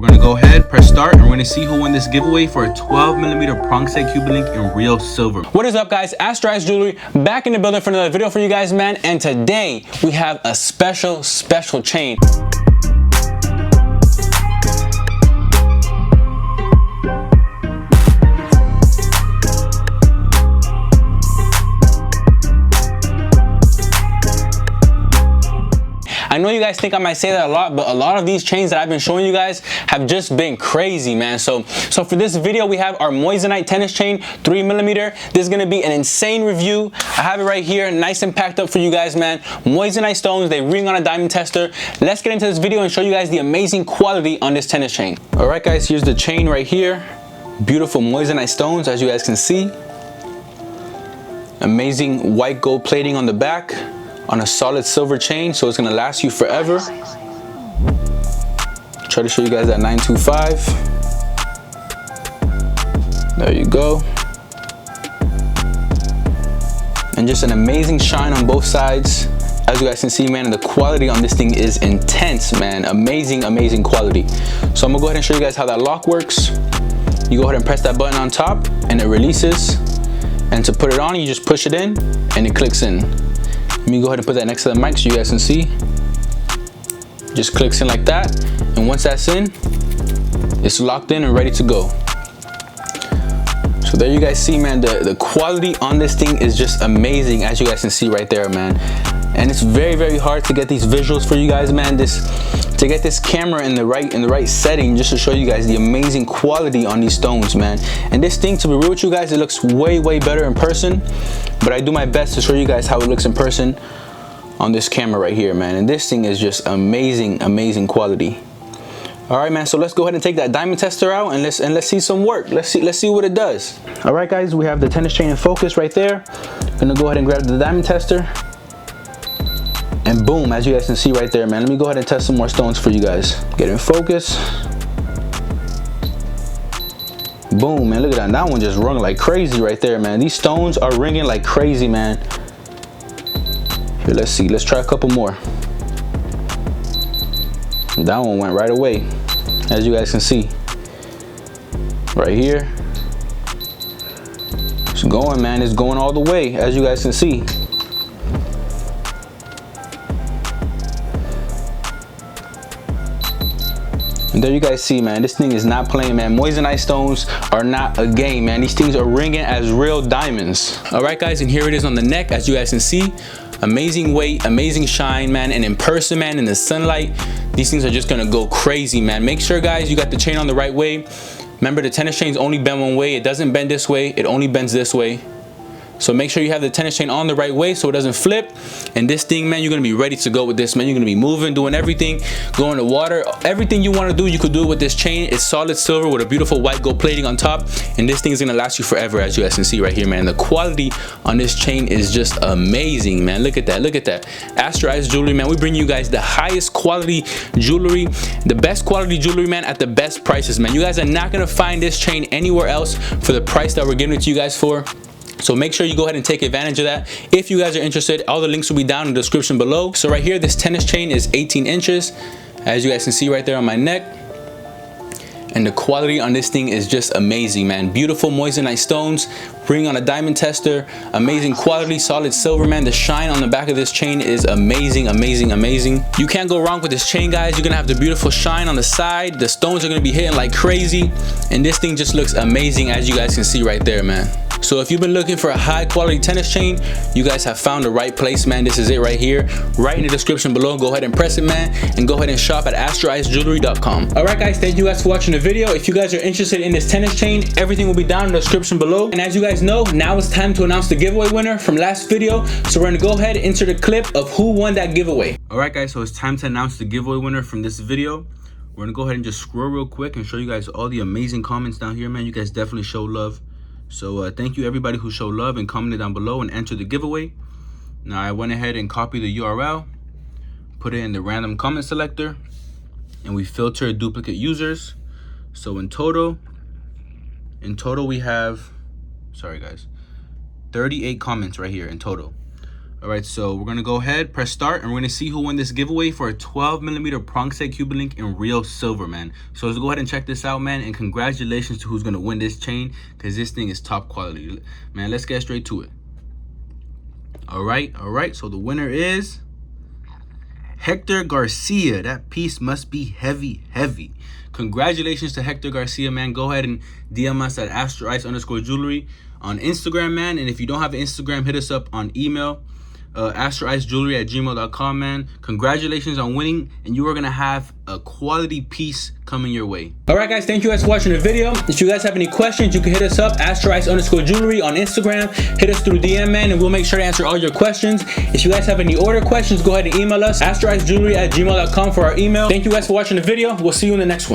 we're gonna go ahead, press start, and we're gonna see who won this giveaway for a 12mm prong set Cuban link in real silver. What is up, guys? Astroice Jewelry back in the building for another video for you guys, man. And today we have a special chain. I know you guys think I might say that a lot, but a lot of these chains that I've been showing you guys have just been crazy, man. So for this video, we have our Moissanite tennis chain, 3mm. This is gonna be an insane review. I have it right here, nice and packed up for you guys, man. Moissanite stones, they ring on a diamond tester. Let's get into this video and show you guys the amazing quality on this tennis chain. All right, guys, here's the chain right here. Beautiful Moissanite stones, as you guys can see. Amazing white gold plating on the back, on a solid silver chain, so it's gonna last you forever. Try to show you guys that 925. There you go. And just an amazing shine on both sides, as you guys can see, man. And the quality on this thing is intense, man. Amazing quality. So I'm gonna go ahead and show you guys how that lock works. You go ahead and press that button on top and it releases, and to put it on, you just push it in and it clicks in. Let me go ahead and put that next to the mic so you guys can see. Just clicks in like that, and once that's in, it's locked in and ready to go. So there you guys see, man, the quality on this thing is just amazing, as you guys can see right there, man. And it's very hard to get these visuals for you guys, man. To get this camera in the right setting, just to show you guys the amazing quality on these stones, man. And this thing, to be real with you guys, it looks way better in person, but I do my best to show you guys how it looks in person on this camera right here, man. And this thing is just amazing quality. All right, man, so let's go ahead and take that diamond tester out and let's see some work. Let's see what it does. All right, guys, we have the tennis chain in focus right there. Gonna go ahead and grab the diamond tester. And boom, as you guys can see right there, man. Let me go ahead and test some more stones for you guys. Get in focus. Boom, man, look at that. That one just rung like crazy right there, man. These stones are ringing like crazy, man. Here, let's see. Let's try a couple more. That one went right away, as you guys can see. Right here. It's going, man. It's going all the way, as you guys can see. And there you guys see, man, this thing is not playing, man. Moissanite stones are not a game, man. These things are ringing as real diamonds. All right, guys, and here it is on the neck, as you guys can see. Amazing weight, amazing shine, man. And in person, man, in the sunlight, these things are just gonna go crazy, man. Make sure, guys, you got the chain on the right way. Remember, the tennis chains only bend one way. It doesn't bend this way, it only bends this way. So make sure you have the tennis chain on the right way so it doesn't flip. And this thing, man, you're gonna be ready to go with this, man. You're gonna be moving, doing everything, going to water, everything you wanna do, you could do it with this chain. It's solid silver with a beautiful white gold plating on top. And this thing is gonna last you forever, as you guys can see right here, man. The quality on this chain is just amazing, man. Look at that, look at that. Astroice Jewelry, man. We bring you guys the highest quality jewelry, the best quality jewelry, man, at the best prices, man. You guys are not gonna find this chain anywhere else for the price that we're giving it to you guys for. So make sure you go ahead and take advantage of that. If you guys are interested, all the links will be down in the description below. So right here, this tennis chain is 18 inches, as you guys can see right there on my neck. And the quality on this thing is just amazing, man. Beautiful Moissanite stones, ring on a diamond tester, amazing quality, solid silver, man. The shine on the back of this chain is amazing. You can't go wrong with this chain, guys. You're gonna have the beautiful shine on the side. The stones are gonna be hitting like crazy. And this thing just looks amazing, as you guys can see right there, man. So if you've been looking for a high quality tennis chain, you guys have found the right place, man. This is it right here, right in the description below. Go ahead and press it, man, and go ahead and shop at astroicejewelry.com. All right, guys, thank you guys for watching the video. If you guys are interested in this tennis chain, everything will be down in the description below. And as you guys know, now it's time to announce the giveaway winner from last video. So we're gonna go ahead and insert a clip of who won that giveaway. All right, guys, so it's time to announce the giveaway winner from this video. We're gonna go ahead and just scroll real quick and show you guys all the amazing comments down here, man. You guys definitely show love. So thank you everybody who showed love and commented down below and entered the giveaway. Now I went ahead and copied the URL, put it in the random comment selector, and we filtered duplicate users. So in total we have, sorry guys, 38 comments right here in total. All right, so we're gonna go ahead, press start, and we're gonna see who won this giveaway for a 12mm prong set Cuban link in real silver, man. So let's go ahead and check this out, man, and congratulations to who's gonna win this chain, because this thing is top quality. Man, let's get straight to it. All right, so the winner is Hector Garcia. That piece must be heavy. Congratulations to Hector Garcia, man. Go ahead and DM us at Astroice_jewelry on Instagram, man. And if you don't have an Instagram, hit us up on email, astricejewelry@gmail.com, man. Congratulations on winning, and you are gonna have a quality piece coming your way. All right, guys, thank you guys for watching the video. If you guys have any questions, you can hit us up, Astroice_jewelry on Instagram. Hit us through DM, man, and we'll make sure to answer all your questions. If you guys have any order questions, go ahead and email us, astricejewelry@gmail.com for our email. Thank you guys for watching the video. We'll see you in the next one.